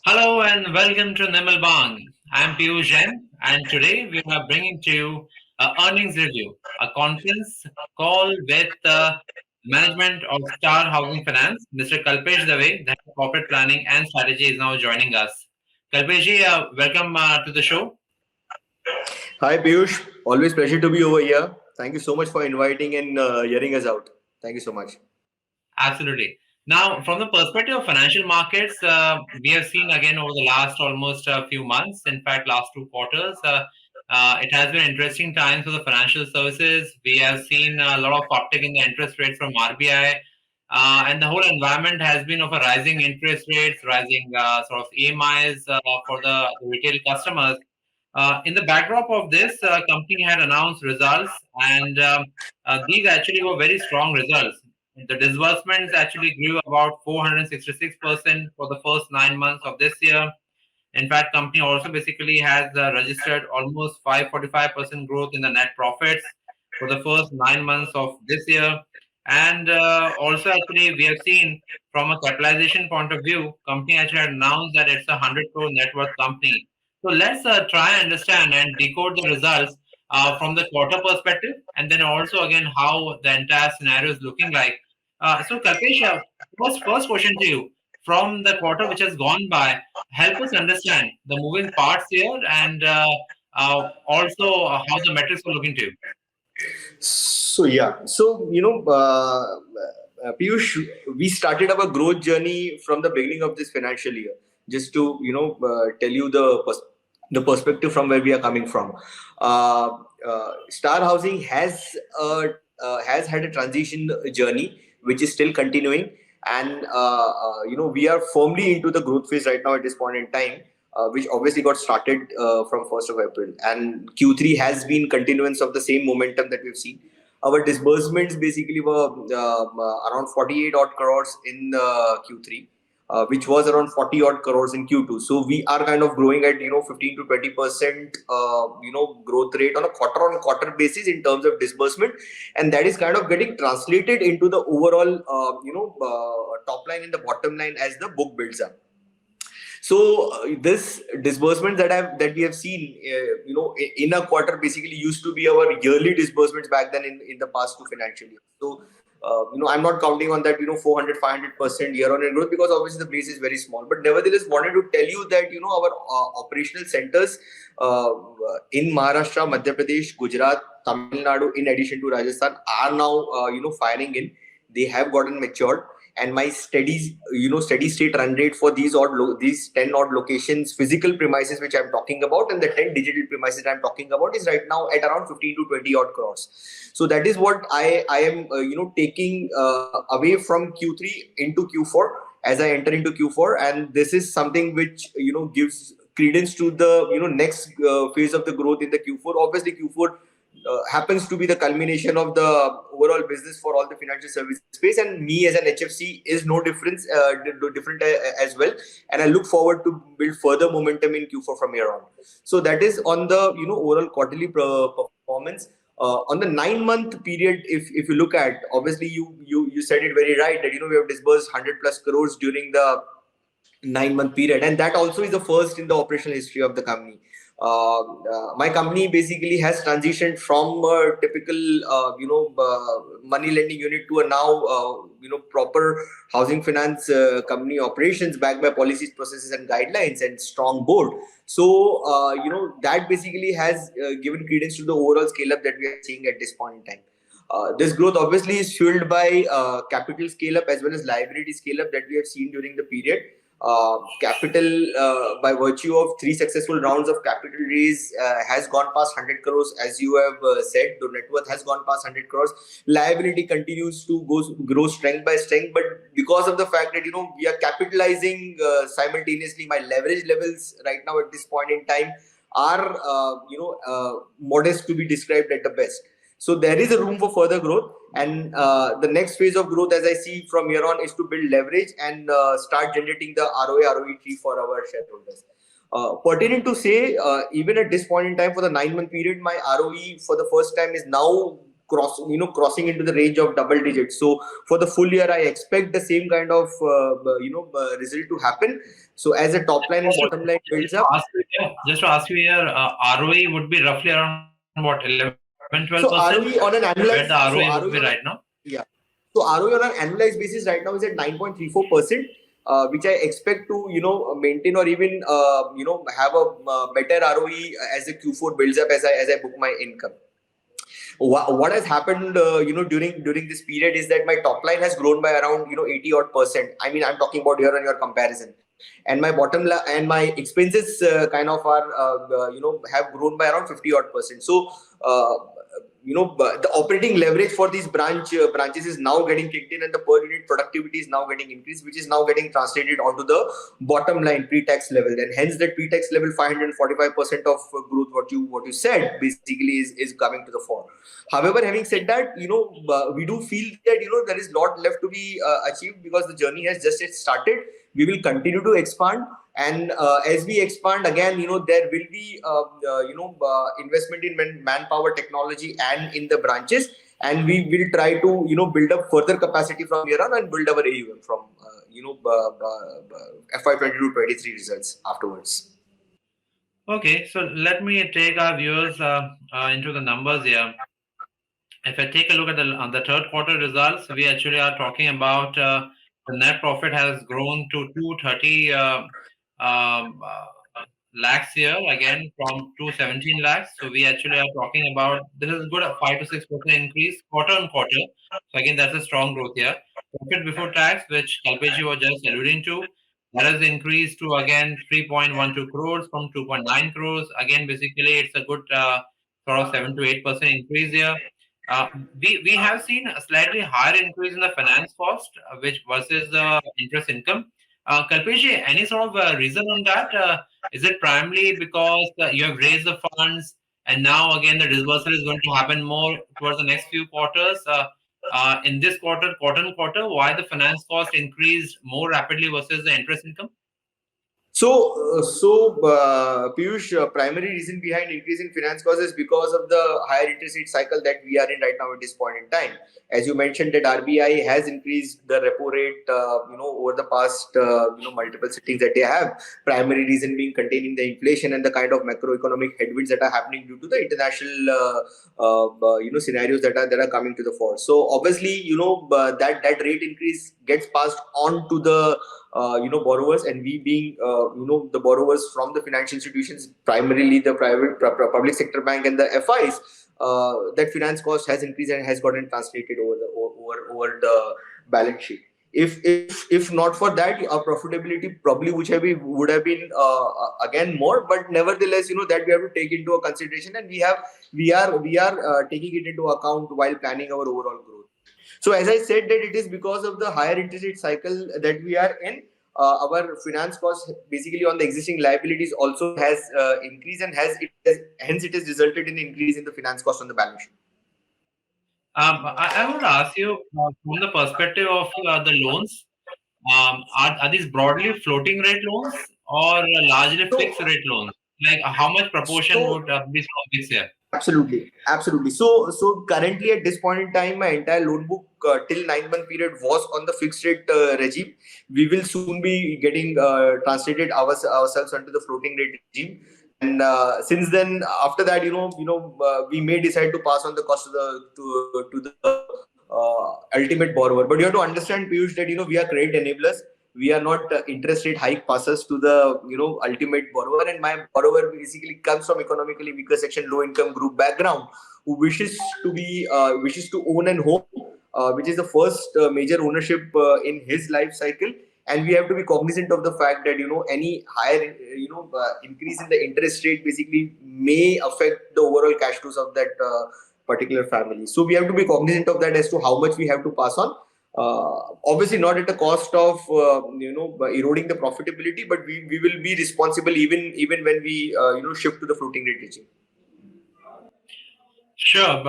Hello and welcome to Nirmal Bang. I'm Piyush Jain and today we are bringing to you a earnings review, a conference call with management of Star Housing Finance. Mr. Kalpesh Dave, the head of corporate planning and strategy, is now joining us. Kalpesh ji, welcome to the show. Hi Piyush, always pleasure to be over here. Thank you so much for inviting and hearing us out. Thank you so much. Absolutely. Now, from the perspective of financial markets, we have seen again over the last almost a few months, in fact, last 2 quarters, it has been interesting times for the financial services. We have seen a lot of uptick in the interest rate from RBI, and the whole environment has been of a rising interest rates, rising sort of EMIs for the retail customers. In the backdrop of this, company had announced results, and these actually were very strong results. The disbursements actually grew about 466% for the first 9 months of this year. In fact, company also basically has registered almost 545% growth in the net profits for the first 9 months of this year. And also, actually, we have seen from a capitalization point of view, company actually had announced that it's a 100 crore net worth company. So let's try and understand and decode the results from the quarter perspective, and then also again how the entire scenario is looking like. So, Kalpesh, first question to you from the quarter which has gone by, help us understand the moving parts here and also how the metrics are looking to you. Piyush, we started our growth journey from the beginning of this financial year. Just to tell you the perspective from where we are coming from. Star Housing has had a transition journey which is still continuing, and we are firmly into the growth phase right now at this point in time, which obviously got started from 1st of April. And Q3 has been continuance of the same momentum that we've seen. Our disbursements basically were around 48 odd crores in Q3, which was around 40 odd crores in Q2. So we are kind of growing at 15 to 20% growth rate on a quarter basis in terms of disbursement, and that is kind of getting translated into the overall top line and the bottom line as the book builds up. So this disbursement that we have seen, in a quarter basically used to be our yearly disbursements back then in the past two financial years. So, I'm not counting on that, 400, 500% year-on-year growth, because obviously the base is very small. But nevertheless, wanted to tell you that, our operational centers in Maharashtra, Madhya Pradesh, Gujarat, Tamil Nadu, in addition to Rajasthan, are now, firing in. They have gotten matured, and my steady state run rate for these 10 odd locations, physical premises which I'm talking about, and the 10 digital premises I'm talking about, is right now at around 15 to 20 odd crores. So that is what I am taking away from Q3 into Q4 as I enter into Q4, and this is something which gives credence to the next phase of the growth in the Q4. Obviously Q4 happens to be the culmination of the overall business for all the financial services space, and me as an HFC is no different as well. And I look forward to build further momentum in Q4 from here on. So that is on the overall quarterly performance. On the 9-month period, if you look at, obviously you said it very right that we have disbursed 100 plus crores during the 9-month period, and that also is the first in the operational history of the company. My company basically has transitioned from a typical money lending unit to a now proper housing finance company, operations backed by policies, processes and guidelines and strong board. So that basically has given credence to the overall scale up that we are seeing at this point in time. This growth obviously is fueled by capital scale up as well as liability scale up that we have seen during the period. Capital, by virtue of 3 successful rounds of capital raise, has gone past 100 crores, as you have said. The net worth has gone past 100 crores. Liability continues to grow strength by strength, but because of the fact that we are capitalizing simultaneously, my leverage levels right now at this point in time are modest to be described at the best. So there is a room for further growth, and the next phase of growth, as I see from here on, is to build leverage and start generating the ROA, ROE tree for our shareholders. Pertinent to say, even at this point in time, for the 9-month period, my ROE for the first time is now crossing into the range of double digits. So for the full year, I expect the same kind of result to happen. So as the top line and Just to, bottom line just builds to up. ask you here, ROE would be roughly around what, 11-12%, So ROE on an where the annualized, ROE so would be ROE right on a, now? yeah, so ROE on an annualized basis right now is at 9.34%, which I expect to maintain or even have a better ROE as the Q4 builds up, as I book my income. What has happened during this period is that my top line has grown by around 80 odd percent. I mean, I'm talking about year on year comparison, and my bottom line and my expenses kind of are have grown by around 50 odd percent. So the operating leverage for these branches is now getting kicked in, and the per unit productivity is now getting increased, which is now getting translated onto the bottom line pre-tax level. And hence that pre-tax level 545% of growth, what you said basically is coming to the fore. However, having said that, we do feel that there is lot left to be achieved, because the journey has just yet started. We will continue to expand, and as we expand again, there will be investment in manpower, technology, and in the branches, and we will try to build up further capacity from here on, and build our AUM from FY 22-23 results afterwards. Okay, so let me take our viewers into the numbers here. If I take a look at the third quarter results, we actually are talking about the net profit has grown to 230 um, uh, lakhs here, again from 217 lakhs. So we actually are talking about, this is good, a 5 to 6% increase quarter on quarter. So again, that's a strong growth here. Profit before tax, which Kalpesh was just alluding to, that has increased to again 3.12 crores from 2.9 crores. Again, basically, it's a good sort of 7 to 8% increase here. Uh, we have seen a slightly higher increase in the finance cost, which versus the interest income. Kalpesh, any sort of reason on that? Is it primarily because you have raised the funds and now again the disbursal is going to happen more towards the next few quarters? In this quarter, quarter on quarter, why the finance cost increased more rapidly versus the interest income? Piyush, primary reason behind increase in finance cost is because of the higher interest rate cycle that we are in right now at this point in time. As you mentioned, that RBI has increased the repo rate, over the past, multiple sittings that they have. Primary reason being containing the inflation and the kind of macroeconomic headwinds that are happening due to the international, scenarios that are coming to the fore. So obviously, that rate increase gets passed on to the borrowers, and we being the borrowers from the financial institutions, primarily the public sector bank and the FIs, that finance cost has increased and has gotten translated over the balance sheet. If not for that, our profitability probably would have been again more, but nevertheless, that we have to take into a consideration, and we are taking it into account while planning our overall growth. So as I said, that it is because of the higher interest rate cycle that we are in. Our finance cost basically on the existing liabilities also has increased, and hence it has resulted in increase in the finance cost on the balance sheet. I would ask you from the perspective of the loans, are these broadly floating rate loans or largely So, fixed rate loans? Like how much proportion so would be fixed here? absolutely. So currently at this point in time, my entire loan book till 9 month period was on the fixed rate regime. We will soon be getting translated ourselves onto the floating rate regime. And since then, after that, we may decide to pass on the cost to the ultimate borrower. But you have to understand, Piyush, that we are credit enablers. We are not interest rate hike passers to the ultimate borrower, and my borrower basically comes from economically weaker section, low income group background, who wishes to own an home, which is the first major ownership in his life cycle. And we have to be cognizant of the fact that any higher increase in the interest rate basically may affect the overall cash flows of that particular family. So we have to be cognizant of that as to how much we have to pass on. Obviously, not at the cost of eroding the profitability, but we will be responsible even when we shift to the floating rate regime. Sure,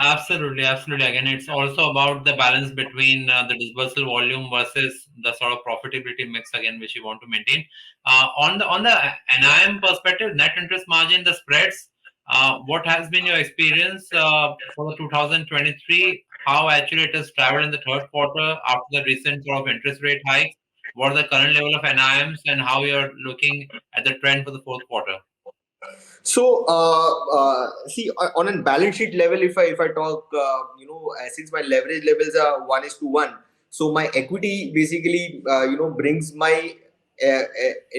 absolutely, absolutely. Again, it's also about the balance between the disbursal volume versus the sort of profitability mix again, which you want to maintain. On the NIM perspective, net interest margin, the spreads. What has been your experience for the 2023? How actually it has traveled in the third quarter after the recent sort of interest rate hikes? What are the current level of NIMs and how you're looking at the trend for the fourth quarter? So, see, on a balance sheet level, if I talk, since my leverage levels are 1:1, so my equity basically, brings my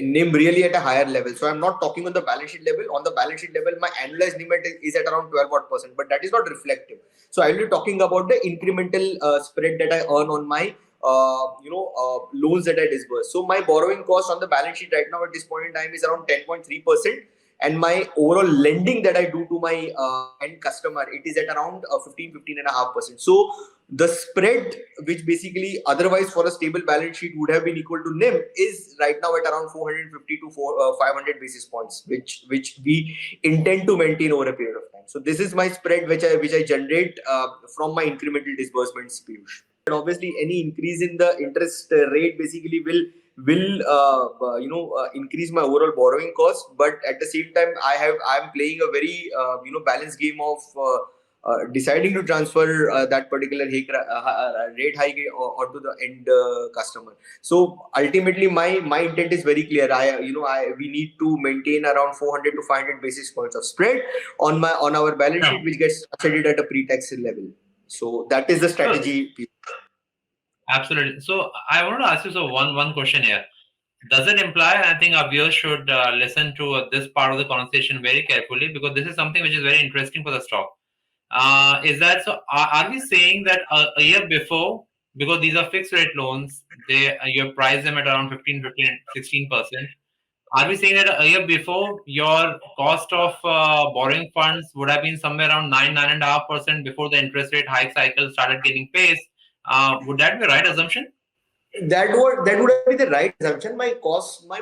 NIM really at a higher level. So I'm not talking on the balance sheet level. On the balance sheet level, my annualized NIM is at around 12 odd percent, but that is not reflective. So I'll be talking about the incremental spread that I earn on my loans that I disburse. So my borrowing cost on the balance sheet right now at this point in time is around 10.3%, and my overall lending that I do to my end customer, it is at around 15.5%. So the spread, which basically otherwise for a stable balance sheet would have been equal to NIM, is right now at around 450 to 500 basis points, which we intend to maintain over a period of time. So this is my spread which I generate from my incremental disbursements, Piyush. And obviously, any increase in the interest rate basically will increase my overall borrowing cost. But at the same time, I'm playing a very balanced game of deciding to transfer that particular rate hike onto the end customer. So ultimately, my intent is very clear. We need to maintain around 400 to 500 basis points of spread on our balance Yeah. sheet, which gets studied at a pre-tax level. So that is the Sure. strategy. Absolutely. So I wanted to ask you one question here. Does it imply, and I think our viewers should listen to this part of the conversation very carefully because this is something which is very interesting for the stock. Is that so? Are we saying that a year before, because these are fixed rate loans, you price them at around 16%. Are we saying that a year before your cost of borrowing funds would have been somewhere around 9.5% before the interest rate hike cycle started gaining pace? Would that be a right assumption? That would have been the right assumption. My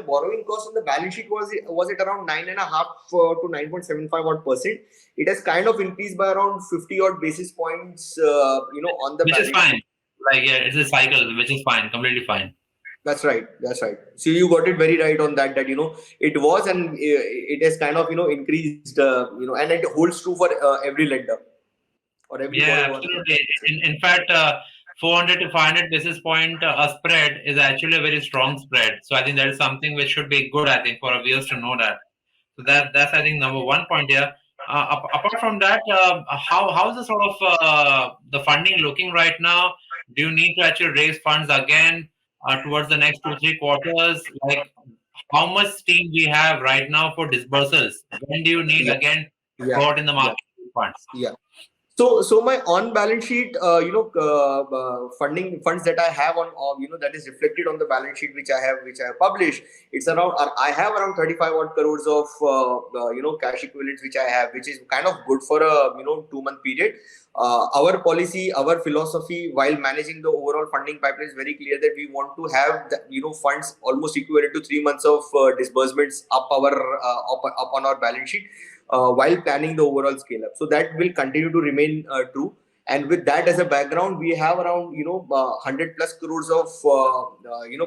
borrowing cost on the balance sheet was at around 9.5 to 9.75 odd percent. It has kind of increased by around 50 odd basis points, on the Which is balance sheet. fine. Like, yeah, it's a cycle, which is fine, completely fine. That's right. That's right. So you got it very right on that. That it was, and it has kind of increased. And it holds true for every lender or every Yeah, borrower on the absolutely. balance sheet. In fact, 400 to 500 basis point a spread is actually a very strong spread. So I think that is something which should be good, I think, for our viewers to know that. So that's I think number one point here. Apart from that, how is the sort of the funding looking right now? Do you need to actually raise funds again towards the next 2 3 quarters? Like how much steam we have right now for disbursals? When do you need Yeah. again Yeah. go out in the Yeah. market with funds? Yeah. So my on balance sheet, funding funds that I have that is reflected on the balance sheet which I have published. It's around I have around 35 odd crores of cash equivalents which I have, which is kind of good for a 2 month period. Our policy, our philosophy while managing the overall funding pipeline is very clear that we want to have funds almost equivalent to 3 months of disbursements up on our balance sheet while planning the overall scale up. So that will continue to remain true. And with that as a background, we have around 100 plus crores of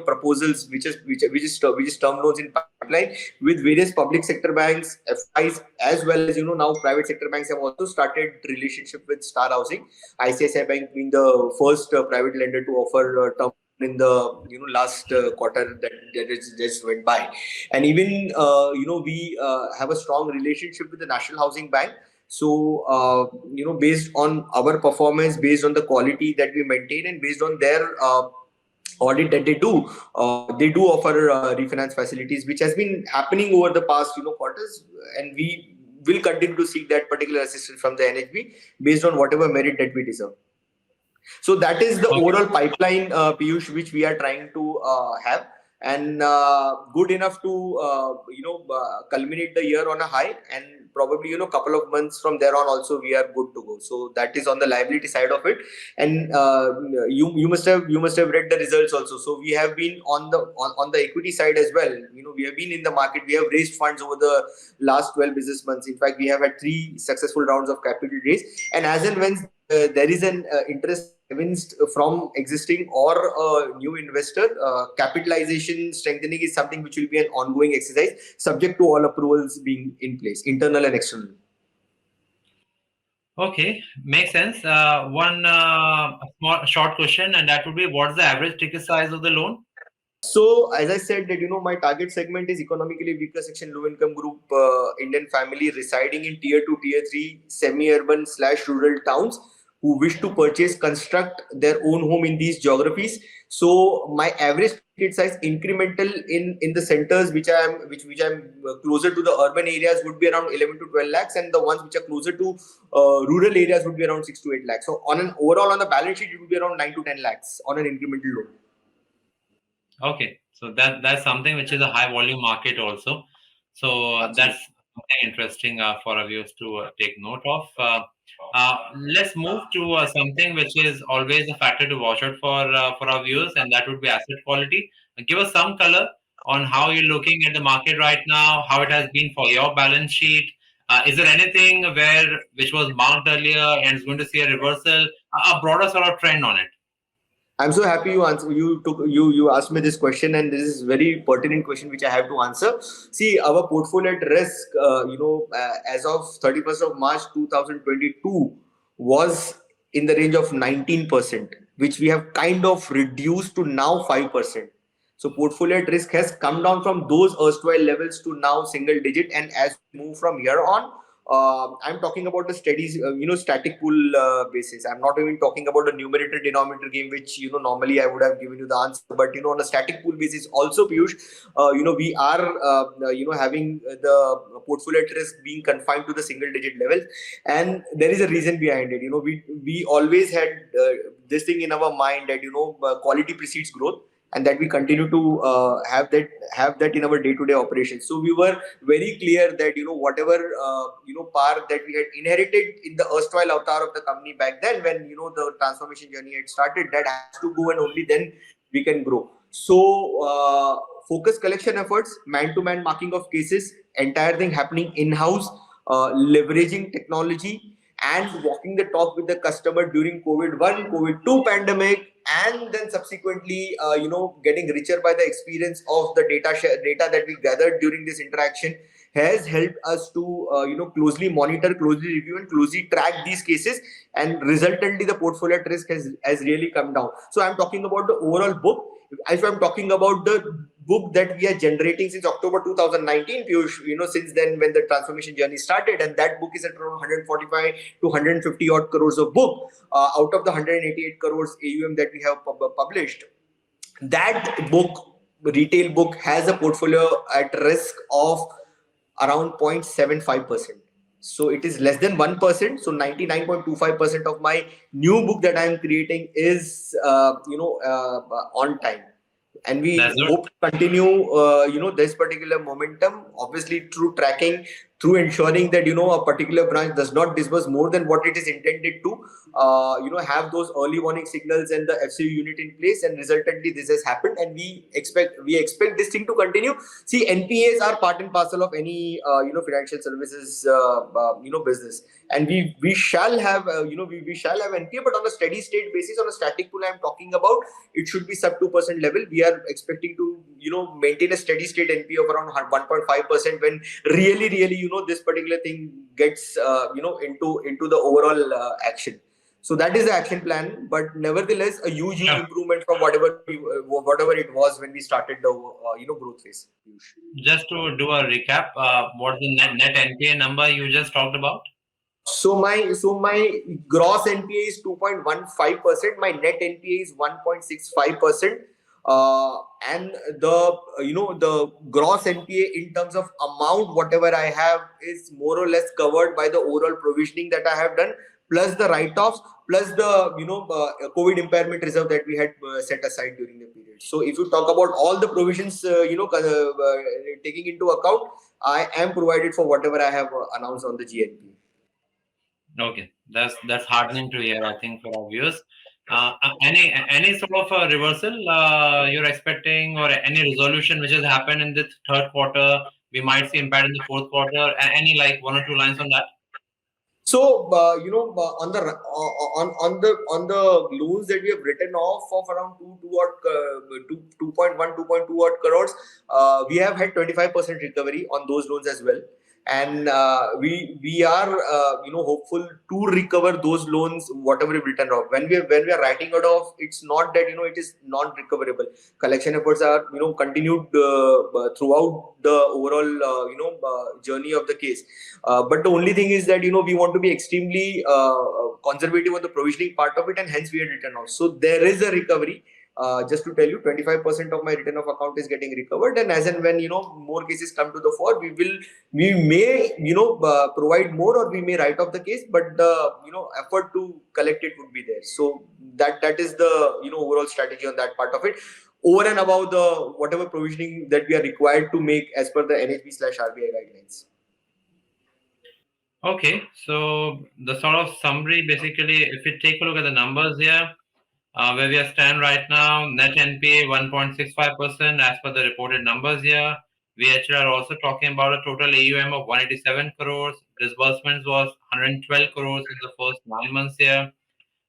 proposals, which is term loans in pipeline with various public sector banks, FIs, as well as now private sector banks have also started relationship with Star Housing. ICICI Bank being the first private lender to offer term in the last quarter that is just went by. And even we have a strong relationship with the National Housing Bank. So based on our performance, based on the quality that we maintain, and based on their audit that they do offer refinance facilities, which has been happening over the past quarters, and we will continue to seek that particular assistance from the NHB based on whatever merit that we deserve. So that is the Okay. overall pipeline, Piyush, which we are trying to have, and good enough to culminate the year on a high, and probably couple of months from there on also we are good to go. So that is on the liability side of it, and you must have read the results also. So we have been on the equity side as well. We have been in the market. We have raised funds over the last 12 business months. In fact, we have had 3 successful rounds of capital raise, and as and when there is an interest evinced from existing or a new investor, capitalization strengthening is something which will be an ongoing exercise, subject to all approvals being in place, internal and external. Okay, makes sense. One small short question, and that would be, what's the average ticket size of the loan? So, as I said, that my target segment is economically weaker section, low income group, Indian family residing in tier two, tier three, semi-urban slash rural towns who wish to purchase, construct their own home in these geographies. So, my average ticket size incremental in the centers which I'm closer to the urban areas would be around 11 to 12 lakhs, and the ones which are closer to rural areas would be around 6 to 8 lakhs. So, on an overall on the balance sheet, it would be around 9 to 10 lakhs on an incremental loan. Okay, so that's something which is a high volume market also. So that's Absolutely. something interesting for our viewers to take note of. Let's move to something which is always a factor to watch out for our viewers, and that would be asset quality. Give us some color on how you're looking at the market right now, how it has been for your balance sheet. Is there anything where which was marked earlier and is going to see a reversal, a broader sort of trend on it? I'm so happy you asked me this question, and this is very pertinent question which I have to answer. See, our portfolio at risk, as of 31st of March 2022, was in the range of 19%, which we have kind of reduced to now 5%. So portfolio at risk has come down from those erstwhile levels to now single digit, and as we move from here on, I'm talking about the steady, static pool basis. I'm not even talking about a numerator denominator game, which normally I would have given you the answer. But on a static pool basis, also Piyush, we are having the portfolio at risk being confined to the single digit levels, and there is a reason behind it. We always had this thing in our mind that quality precedes growth, and that we continue to have that in our day-to-day operations. So we were very clear that whatever par that we had inherited in the erstwhile avatar of the company back then, when the transformation journey had started, that has to go, and only then we can grow. So focus collection efforts, man-to-man marking of cases, entire thing happening in-house, leveraging technology, and walking the talk with the customer during COVID 1, COVID 2 pandemic, and then subsequently, getting richer by the experience of the data that we gathered during this interaction has helped us to, closely monitor, closely review, and closely track these cases, and resultantly, the portfolio at risk has really come down. So I'm talking about the overall book. If I'm talking about the book that we are generating since October 2019, Piyush, since then when the transformation journey started, and that book is at around 145 to 150 odd crores of book, out of the 188 crores AUM that we have published. That book, retail book, has a portfolio at risk of around 0.75%. So it is less than 1%. So 99.25% of my new book that I am creating is on time, and we That's good. hope to continue this particular momentum, obviously through tracking, through ensuring that a particular branch does not disburse more than what it is intended to, have those early warning signals and the FCU unit in place, and resultantly this has happened, and we expect this thing to continue. See, NPAs are part and parcel of any financial services business, and we shall have we shall have NPA, but on a steady state basis, on a static pool I'm talking about, it should be sub 2% level. We are expecting to maintain a steady state NPA of around 1.5% when really this particular thing gets into the overall action. So that is the action plan, but nevertheless a huge Sure. improvement from whatever it was when we started the growth phase. Just to do a recap, what's the net NPA number you just talked about? So my gross NPA is 2.15%. My net NPA is 1.65%. And the gross NPA in terms of amount, whatever I have, is more or less covered by the overall provisioning that I have done, plus the write-offs, plus the COVID impairment reserve that we had set aside during the period. So if you talk about all the provisions, taking into account, I am provided for whatever I have announced on the GNP. Okay, that's heartening to hear, I think, for our viewers. Any sort of a reversal you're expecting, or any resolution which has happened in the third quarter? We might see impact in the fourth quarter. Any like one or two lines on that? So, on the loans that we have written off of around 2.1, 2.2 odd crores, we have had 25% recovery on those loans as well. and we are hopeful to recover those loans whatever we've written off. When we are writing it off, it's not that it is non-recoverable. Collection efforts are continued throughout the overall journey of the case. But the only thing is that we want to be extremely conservative on the provisioning part of it, and hence we had written off. So there is a recovery. Just to tell you, 25% of my written off account is getting recovered, and as and when more cases come to the fore, we may provide more, or we may write off the case, but the effort to collect it would be there. So that is the overall strategy on that part of it, over and above the whatever provisioning that we are required to make as per the NHB/RBI guidelines. Okay, so the sort of summary basically, if you take a look at the numbers here, where we are stand right now, net NPA 1.65% as per the reported numbers here. We actually are also talking about a total AUM of 187 crores. Disbursements was 112 crores in the first 9 months here.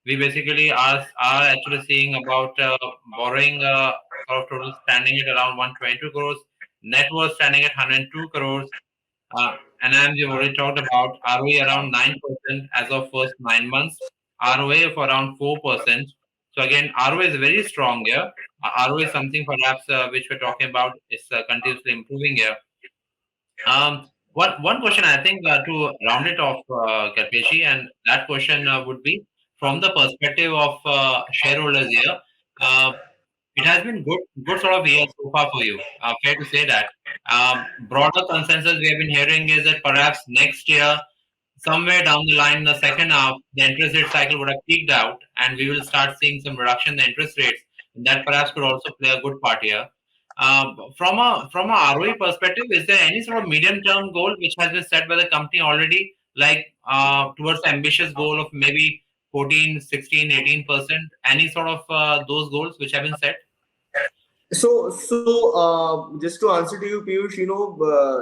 We basically are actually seeing about borrowing sort of total standing at around 122 crores. Net worth standing at 102 crores. And as we've already talked about, ROE around 9% as of first 9 months, ROA of around 4%. So again, ROA is very strong here. ROA is something perhaps which we're talking about is continuously improving here. One question I think to round it off, Kalpeshi, and that question would be from the perspective of shareholders here. Uh, it has been good sort of year so far for you. Fair to say that. Broader consensus we have been hearing is that perhaps next year, somewhere down the line, in the second half, the interest rate cycle would have peaked out, and we will start seeing some reduction in the interest rates. That perhaps could also play a good part here. From a ROE perspective, is there any sort of medium term goal which has been set by the company already, like towards the ambitious goal of maybe 14, 16, 18%? Any sort of those goals which have been set? So, just to answer to you, Piyush,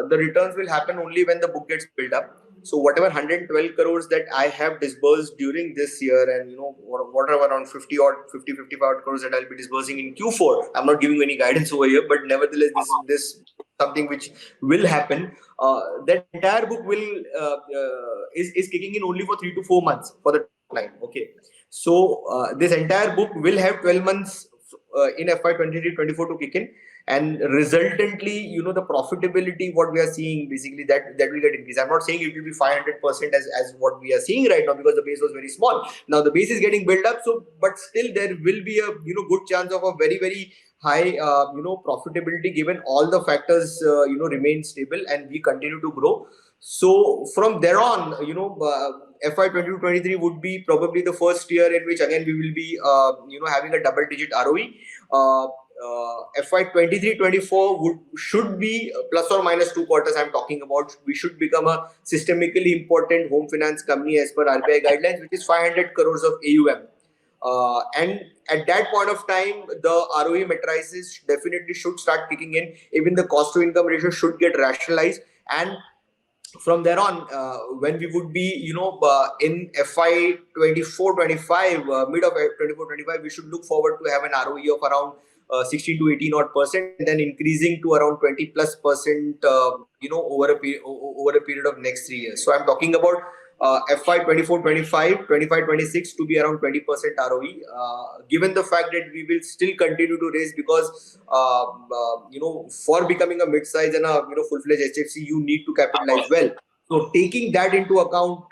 the returns will happen only when the book gets built up. So, whatever 112 crores that I have disbursed during this year, and whatever around 50 odd, 50, 55 odd crores that I'll be disbursing in Q4, I'm not giving you any guidance over here, but nevertheless, this something which will happen. That entire book is kicking in only for 3 to 4 months for the top line. Okay, so this entire book will have 12 months in FY 23-24 to kick in, and resultantly the profitability what we are seeing, basically that will get increased. I'm not saying it will be 500% as what we are seeing right now, because the base was very small. Now the base is getting built up, so but still there will be a good chance of a very very high profitability, given all the factors remain stable and we continue to grow. So from there on, FY 22-23 would be probably the first year in which again we will be having a double digit ROE. FY 23-24 should be plus or minus 2 quarters. I'm talking about, we should become a systemically important home finance company as per RBI guidelines, which is 500 crores of AUM. And at that point of time, the ROE matrices definitely should start kicking in. Even the cost to income ratio should get rationalized, and from there on, when we would be in FY 24-25, mid of 24-25, we should look forward to have an ROE of around 16 to 18 odd percent, and then increasing to around 20 plus percent over a period of next 3 years. So I'm talking about FY 24-25, 25-26 to be around 20% ROE, given the fact that we will still continue to raise, because for becoming a mid-size and a full-fledged HFC, you need to capitalize well. So taking that into account,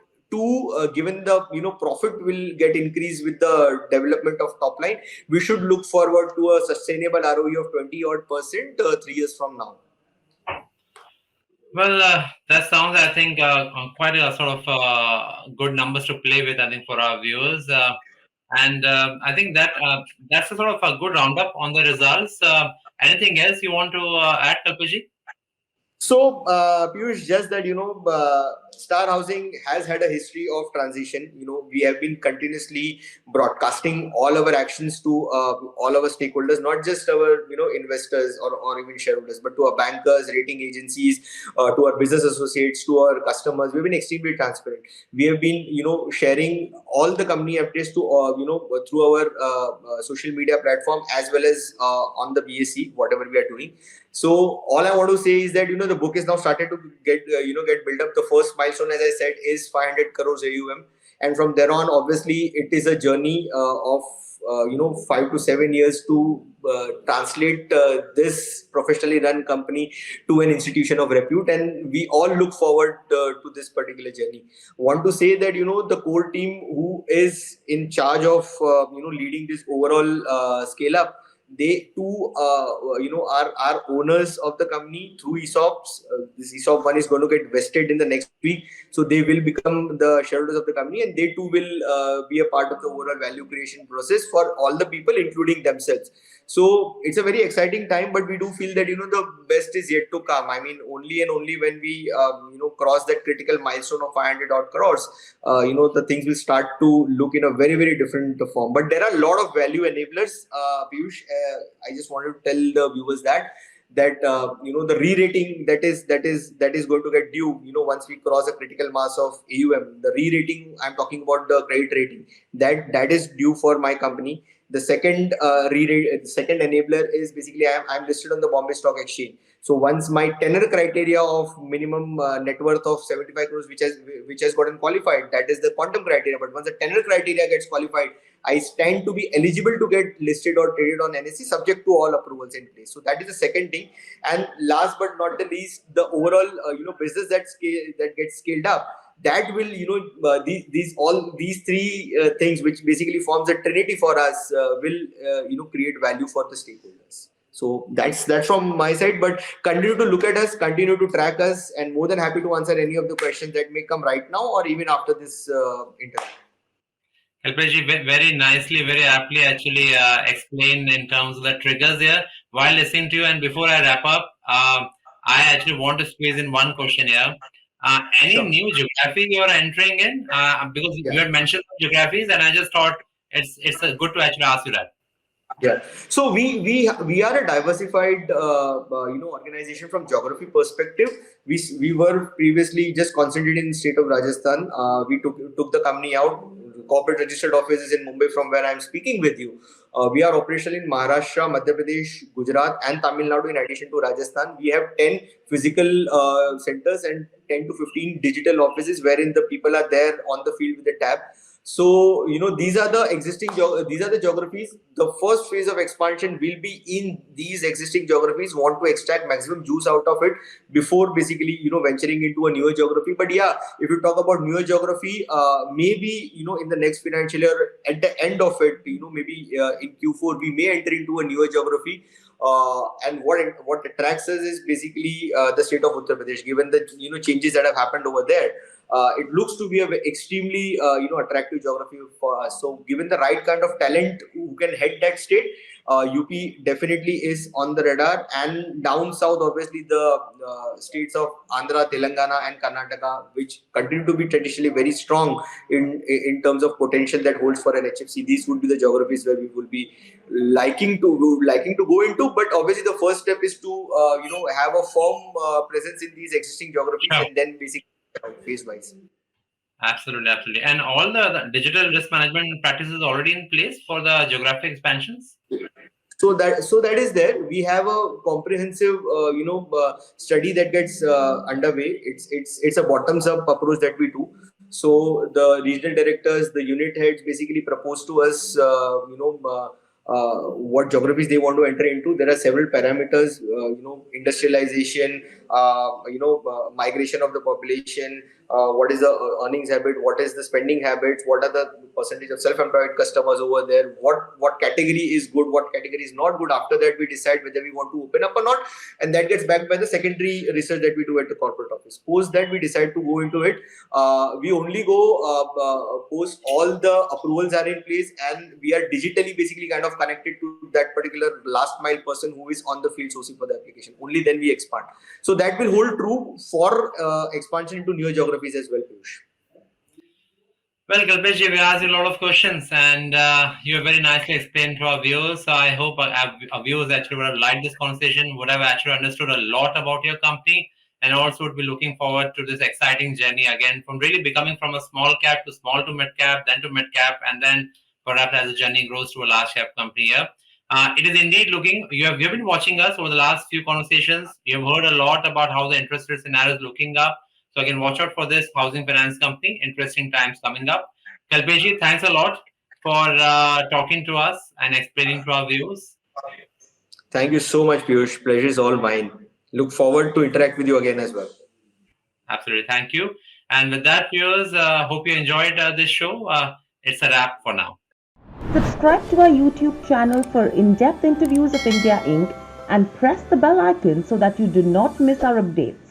given the profit will get increased with the development of top line, we should look forward to a sustainable ROE of 20 odd percent 3 years from now. Well, that sounds, I think, quite a sort of good numbers to play with, I think, for our viewers. And I think that's a sort of a good roundup on the results. Anything else you want to add, Kalpeji? So, Piyush, just that, Star Housing has had a history of transition. We have been continuously broadcasting all our actions to all our stakeholders, not just our, investors or even shareholders, but to our bankers, rating agencies, to our business associates, to our customers. We've been extremely transparent. We have been, sharing all the company updates to, through our social media platform, as well as on the BSC, whatever we are doing. So all I want to say is that the book is now started to get built up. The first milestone, as I said, is 500 crores AUM, and from there on, obviously, it is a journey of 5 to 7 years to translate this professionally run company to an institution of repute, and we all look forward to this particular journey. Want to say that the core team who is in charge of leading this overall scale up, they too are owners of the company through ESOPs. This ESOP one is going to get vested in the next week, so they will become the shareholders of the company, and they too will be a part of the overall value creation process for all the people, including themselves. So it's a very exciting time, but we do feel that the best is yet to come. I mean, only and only when we cross that critical milestone of 500 odd crores, the things will start to look in a very, very different form. But there are a lot of value enablers, Piyush. I just wanted to tell the viewers that the re-rating that is going to get due once we cross a critical mass of AUM. The re-rating, I'm talking about the credit rating, that is due for my company. The second enabler is basically I'm listed on the Bombay Stock Exchange. So once my tenor criteria of minimum net worth of 75 crores, which has gotten qualified, that is the quantum criteria. But once the tenor criteria gets qualified, I stand to be eligible to get listed or traded on NSE, subject to all approvals in place. So that is the second thing. And last but not the least, the overall business that gets scaled up, that will these three things, which basically forms a trinity for us, will create value for the stakeholders. So that's from my side. But continue to look at us, continue to track us, and more than happy to answer any of the questions that may come right now or even after this interview. Kalpesh, very nicely, very aptly actually explained in terms of the triggers here. While listening to you, and before I wrap up, I actually want to squeeze in one question here. Any Sure. new geography you are entering in? Because you Yeah. had mentioned some geographies, and I just thought it's good to actually ask you that. Yeah. So we are a diversified organization from geography perspective. We were previously just concentrated in the state of Rajasthan. We took the company out. Corporate registered offices in Mumbai, from where I'm speaking with you. We are operational in Maharashtra, Madhya Pradesh, Gujarat, and Tamil Nadu. In addition to Rajasthan, we have 10 physical centers and 10 to 15 digital offices, wherein the people are there on the field with a tab. So these are the geographies. The first phase of expansion will be in these existing geographies. Want to extract maximum juice out of it before basically venturing into a newer geography. But yeah, if you talk about newer geography, maybe in the next financial year, at the end of it, maybe in Q4, we may enter into a newer geography. And what attracts us is basically the state of Uttar Pradesh, given the changes that have happened over there. It looks to be a extremely attractive geography for us. So given the right kind of talent who can head that state, UP definitely is on the radar. And down south, obviously the states of Andhra, Telangana, and Karnataka, which continue to be traditionally very strong in terms of potential that holds for an HFC. These would be the geographies where we will be liking to go into. But obviously, the first step is to have a firm presence in these existing geographies, Sure. and then basically phase wise. Absolutely, absolutely. And all the digital risk management practices already in place for the geographic expansions? So that is there. We have a comprehensive study that gets underway. It's a bottoms up approach that we do. So the regional directors, the unit heads, basically propose to us what geographies they want to enter into. There are several parameters, industrialization, migration of the population, what is the earnings habit, what is the spending habits, what are the percentage of self-employed customers over there, what category is good, what category is not good. After that, we decide whether we want to open up or not, and that gets backed by the secondary research that we do at the corporate office. Post that, we decide to go into it. We only go post all the approvals are in place, and we are digitally basically kind of connected to that particular last mile person who is on the field sourcing for the application. Only then we expand. So that will hold true for expansion into newer geographies as well, Piyush. Well, Kalpesh, we asked you a lot of questions, and you have very nicely explained to our viewers. So I hope our viewers actually would have liked this conversation, would have actually understood a lot about your company, and also would be looking forward to this exciting journey again from really becoming from a small cap to small to mid cap, then to mid cap, and then perhaps as the journey grows to a large cap company here. It is indeed looking. You have been watching us over the last few conversations. You have heard a lot about how the interest rate scenario is looking up. So again, watch out for this housing finance company. Interesting times coming up. Kalpeshi, thanks a lot for talking to us and explaining to our views. Thank you so much, Piyush. Pleasure is all mine. Look forward to interact with you again as well. Absolutely, thank you. And with that, viewers, hope you enjoyed this show. It's a wrap for now. Subscribe to our YouTube channel for in-depth interviews of India Inc. and press the bell icon so that you do not miss our updates.